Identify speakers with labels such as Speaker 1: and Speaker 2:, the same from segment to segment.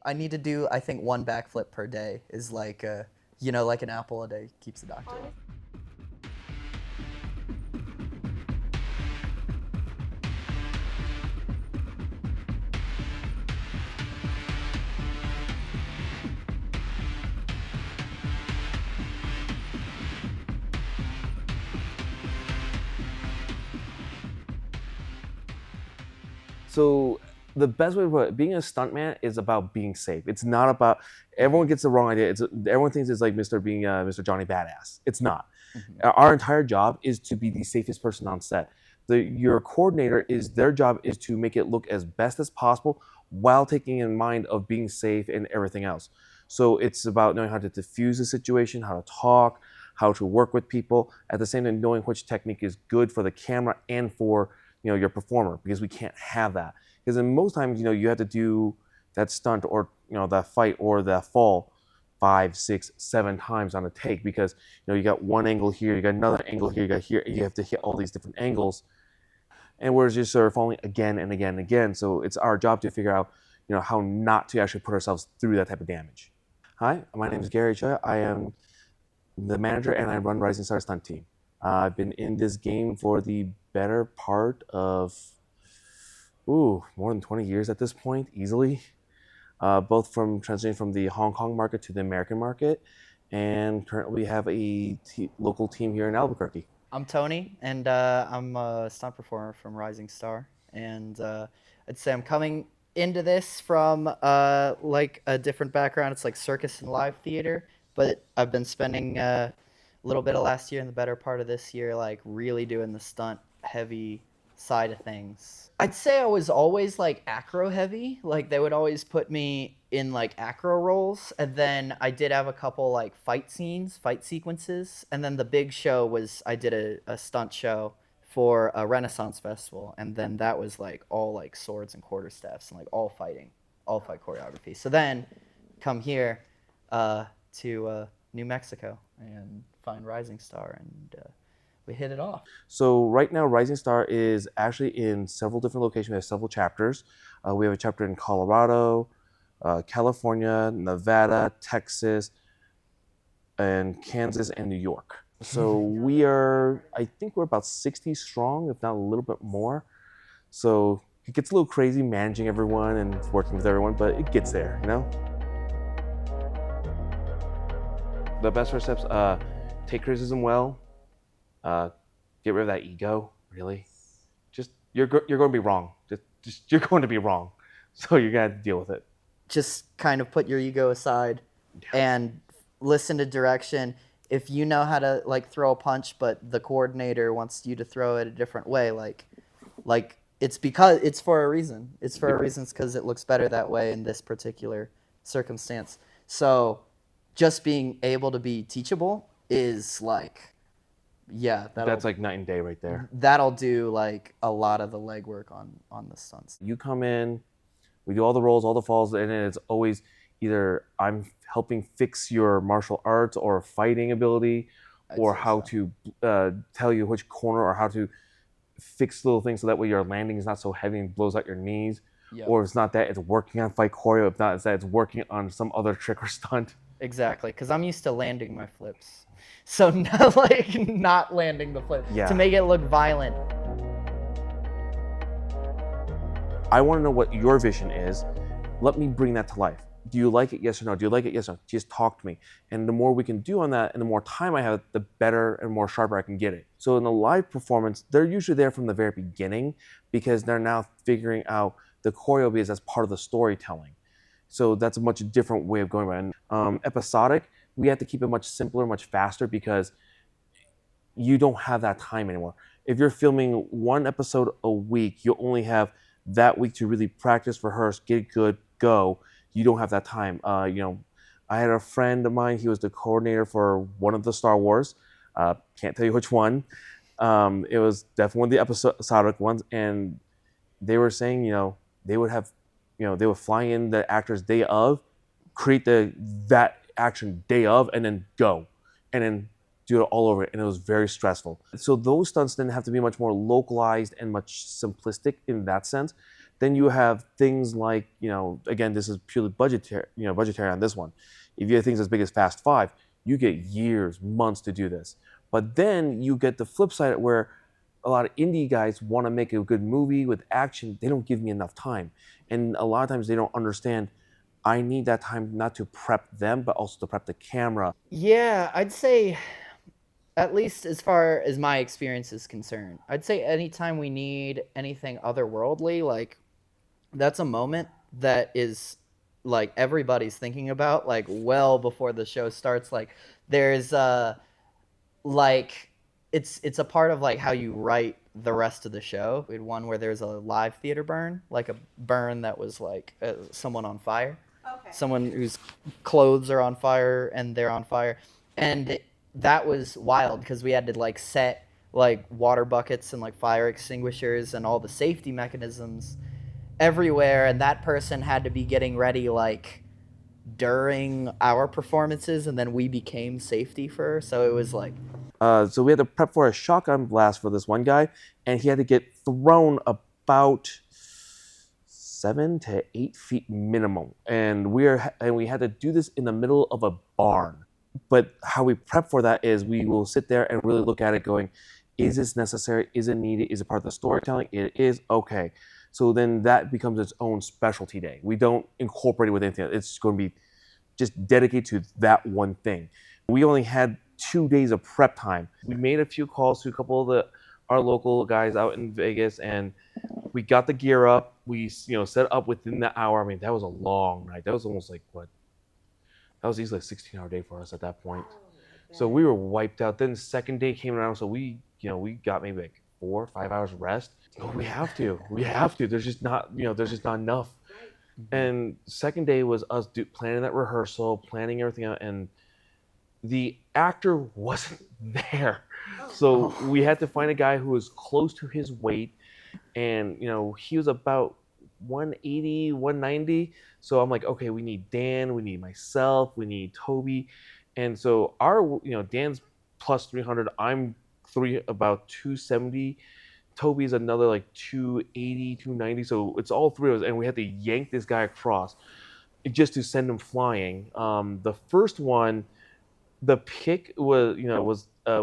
Speaker 1: I need to do, I think, one backflip per day is like, you know, like an apple a day keeps the doctor away.
Speaker 2: So the best way to put it, being a stuntman is about being safe. It's not about everyone gets the wrong idea. It's everyone thinks it's like Mr. Johnny Badass. It's not.
Speaker 1: Mhm.
Speaker 2: Our entire job is to be the safest person on set. Your coordinator is their job is to make it look as best as possible while taking in mind of being safe and everything else. So it's about knowing how to diffuse a situation, how to talk, how to work with people. At the same time, knowing which technique is good for the camera and for your performer, because we can't have that. Because in most times, you have to do that stunt or that fight or that fall 5, 6, 7 times on a take, because you got one angle here, you got another angle here, you got here, you have to hit all these different angles, and we're just sort of falling again and again and again. So it's our job to figure out how not to actually put ourselves through that type of damage. Hi, my name is Gary Choya. I am the manager and I run Rising Star Stunt Team. I've been in this game for the better part of more than 20 years at this point, easily. Both from transitioning from the Hong Kong market to the American market, and currently we have a local team here in Albuquerque.
Speaker 1: I'm Tony, and I'm a stunt performer from Rising Star, and I'd say I'm coming into this from like a different background. It's like circus and live theater, but I've been spending a little bit of last year and the better part of this year, like really doing the stunt heavy side of things. I'd say I was always like acro heavy. Like they would always put me in like acro roles, and then I did have a couple like fight scenes, fight sequences, and then the big show was I did a stunt show for a Renaissance festival, and then that was like all like swords and quarterstaffs and like all fighting, all fight choreography. So then come here to New Mexico and find Rising Star, and we hit it off.
Speaker 2: So right now, Rising Star is actually in several different locations. We have several chapters. We have a chapter in Colorado, California, Nevada, Texas, and Kansas, and New York. So I think we're about 60 strong, if not a little bit more. So it gets a little crazy managing everyone and working with everyone, but it gets there. The best first steps, take criticism well, uh, get rid of that ego, really. Just, you're going to be wrong. Just you're going to be wrong. So you're going to have to deal with it.
Speaker 1: Just kind of put your ego aside and listen to direction. If you know how to like throw a punch, but the coordinator wants you to throw it a different way, like it's because it's for a reason. It's for a reason because it looks better that way in this particular circumstance. So just being able to be teachable is like, yeah,
Speaker 2: That's like night and day right there.
Speaker 1: that'll do like a lot of the legwork on the stunts.
Speaker 2: You come in, we do all the rolls, all the falls, and then it's always either I'm helping fix your martial arts or fighting ability, or how to tell you which corner or how to fix little things so that way your landing is not so heavy and blows out your knees.
Speaker 1: Yep.
Speaker 2: Or it's not that it's working on fight choreo. If not, it's that it's working on some other trick or stunt.
Speaker 1: Exactly, because I'm used to landing my flips, so not like not landing the flip
Speaker 2: Yeah.
Speaker 1: to make it look violent.
Speaker 2: I want to know what your vision is. Let me bring that to life. Do you like it? Yes or no? Do you like it? Yes or no? Just talk to me. And the more we can do on that and the more time I have, the better and more sharper I can get it. So in a live performance, they're usually there from the very beginning because they're now figuring out the choreo because that's part of the storytelling. So that's a much different way of going about it. Episodic, we have to keep it much simpler, much faster because you don't have that time anymore. If you're filming one episode a week, you only have that week to really practice, rehearse, get good, go. You don't have that time. I had a friend of mine. He was the coordinator for one of the Star Wars. Can't tell you which one. It was definitely one of the episodic ones, and they were saying, they would have, they would fly in the actors day of, create that action day of, and then go, and then do it all over it, and it was very stressful. So those stunts then have to be much more localized and much simplistic in that sense, Then you have things like, again, this is purely budgetary on this one. If you have things as big as Fast Five, you get years, months to do this. But then you get the flip side where a lot of indie guys want to make a good movie with action. They don't give me enough time. And a lot of times they don't understand I need that time not to prep them, but also to prep the camera.
Speaker 1: Yeah, I'd say, at least as far as my experience is concerned, I'd say anytime we need anything otherworldly, like that's a moment that is like everybody's thinking about like well before the show starts. Like there's like it's a part of like how you write the rest of the show. We had one where there's a live theater burn, like a burn that was like someone on fire,
Speaker 3: Okay.
Speaker 1: someone whose clothes are on fire and they're on fire, and that was wild because we had to like set like water buckets and like fire extinguishers and all the safety mechanisms everywhere, and that person had to be getting ready like during our performances, and then we became safety for her. So it was like,
Speaker 2: So we had to prep for a shotgun blast for this one guy, and he had to get thrown about 7 to 8 feet minimum, and we had to do this in the middle of a barn. But how we prep for that is we will sit there and really look at it, going, is this necessary? Is it needed? Is it part of the storytelling? It is. Okay. So then that becomes its own specialty day. We don't incorporate it with anything. It's going to be just dedicated to that one thing. We only had 2 days of prep time. We made a few calls to a couple of our local guys out in Vegas, and we got the gear up. We set up within the hour. I mean, that was a long night. That was almost like what? That was easily a 16-hour day for us at that point. So we were wiped out. Then the second day came around, so we got maybe like 4 or 5 hours rest. Oh, we have to. We have to. There's just not enough. And second day was us planning that rehearsal, planning everything out, and the actor wasn't there. So we had to find a guy who was close to his weight, and he was about 180, 190. So I'm like, okay, we need Dan, we need myself, we need Toby. And so Dan's plus 300, I'm about 270. Toby's another like 280, 290. So it's all three of us, and we had to yank this guy across just to send him flying. The first one, the pick was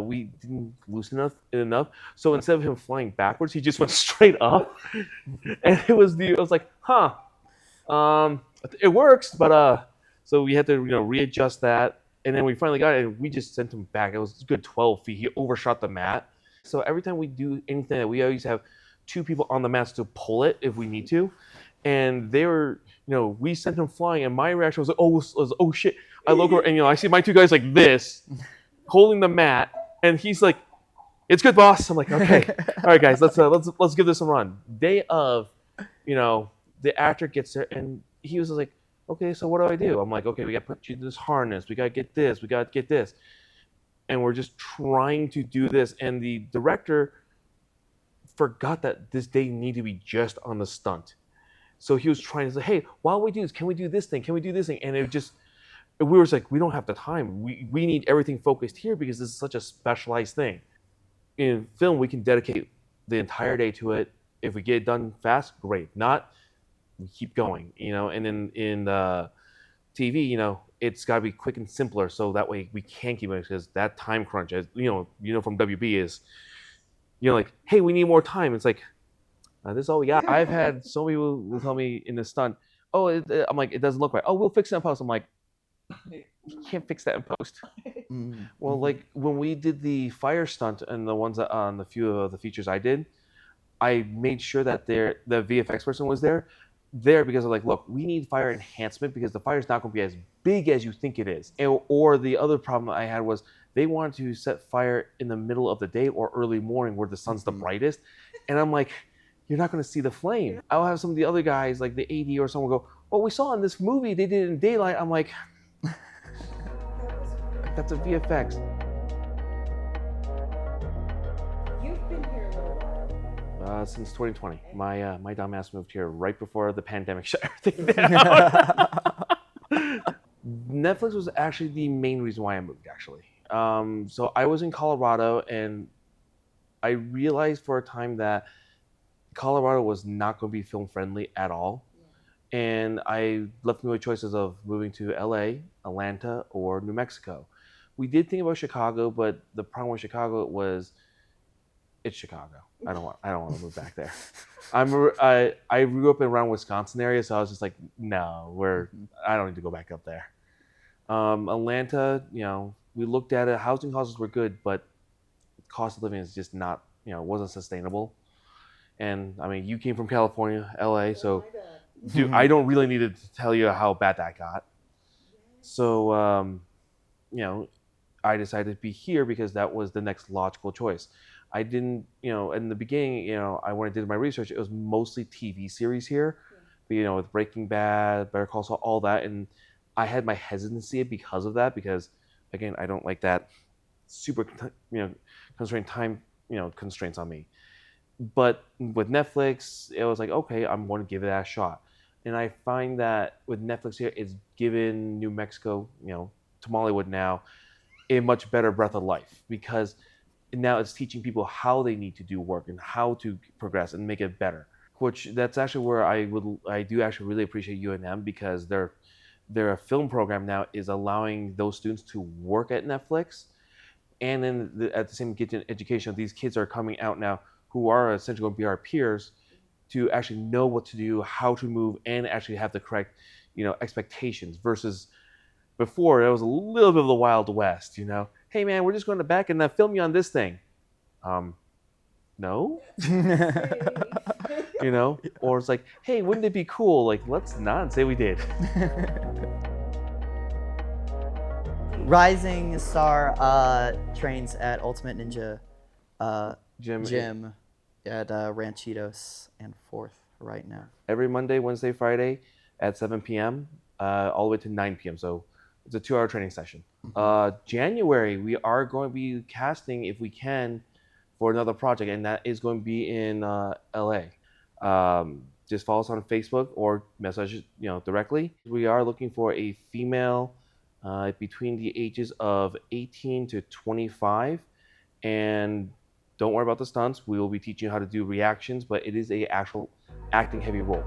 Speaker 2: we didn't loosen enough. So instead of him flying backwards, he just went straight up, and I was like, huh, it works, but so we had to readjust that, and then we finally got it, and we just sent him back. It was a good 12 feet. He overshot the mat. So every time we do anything, we always have two people on the mats to pull it if we need to. And they were, we sent him flying, and my reaction was like, oh shit. I look over, and I see my two guys like this, holding the mat, and he's like, "It's good, boss." I'm like, "Okay, all right, guys, let's give this a run." Day of, the actor gets there, and he was like, "Okay, so what do I do?" I'm like, "Okay, we got to put you in this harness. We got to get this. We got to get this." And we're just trying to do this, and the director forgot that this day needed to be just on the stunt. So he was trying to say, "Hey, while we do this, can we do this thing? Can we do this thing?" And it just, we were just like, we don't have the time. We need everything focused here because this is such a specialized thing. In film, we can dedicate the entire day to it. If we get it done fast, great. Not, we keep going, And then in TV, it's got to be quick and simpler, so that way we can keep it, because that time crunch, as from WB is, like, hey, we need more time. It's like, this is all we got. I've had so many people will tell me in the stunt, oh, I'm like, it doesn't look right. Oh, we'll fix it in post. I'm like, you can't fix that in post. Well, like when we did the fire stunt and the ones that, on the few of the features I did, I made sure that the VFX person was there because I'm like, look, we need fire enhancement because the fire is not going to be as big as you think it is. Or the other problem I had was they wanted to set fire in the middle of the day or early morning where the sun's the brightest, and I'm like, you're not going to see the flame. I'll have some of the other guys, like the AD or someone, go, well, we saw in this movie they did it in daylight. I'm like, that's a VFX.
Speaker 3: You've been here a little while.
Speaker 2: Since 2020. My dumbass moved here right before the pandemic shut everything down. Netflix was actually the main reason why I moved, actually. So I was in Colorado, and I realized for a time that Colorado was not going to be film friendly at all. And I left me with choices of moving to LA, Atlanta, or New Mexico. We did think about Chicago, but the problem with Chicago was it's Chicago. I don't want to move back there. I grew up around Wisconsin area, so I was just like, no, I don't need to go back up there. Atlanta, we looked at it. Housing costs were good, but cost of living is just not, wasn't sustainable. And I mean, you came from California, LA, so dude, I don't really need to tell you how bad that got. So, you know, I decided to be here because that was the next logical choice. I didn't, in the beginning, when I did my research, it was mostly TV series here, with Breaking Bad, Better Call Saul, all that, and I had my hesitancy because of that because, again, I don't like that super, constrained time, constraints on me. But with Netflix, it was like, okay, I'm going to give it a shot. And I find that with Netflix here, it's given New Mexico, Tamalewood now, a much better breath of life because now it's teaching people how they need to do work and how to progress and make it better. Which that's actually where I do actually really appreciate UNM because their film program now is allowing those students to work at Netflix and then at the same get education. These kids are coming out now who are essentially going to be our peers to actually know what to do, how to move, and actually have the correct, expectations versus before it was a little bit of the Wild West, Hey man, we're just going to back and film you on this thing. No, or it's like, hey, wouldn't it be cool? Like, let's not say we did.
Speaker 1: Rising Star trains at Ultimate Ninja Gym at Ranchitos and 4th right now.
Speaker 2: Every Monday, Wednesday, Friday at 7 p.m. All the way to 9 p.m. So it's a 2-hour training session. January, we are going to be casting, if we can, for another project, and that is going to be in LA. Just follow us on Facebook or message directly. We are looking for a female between the ages of 18 to 25, and don't worry about the stunts. We will be teaching you how to do reactions, but it is a actual acting heavy role.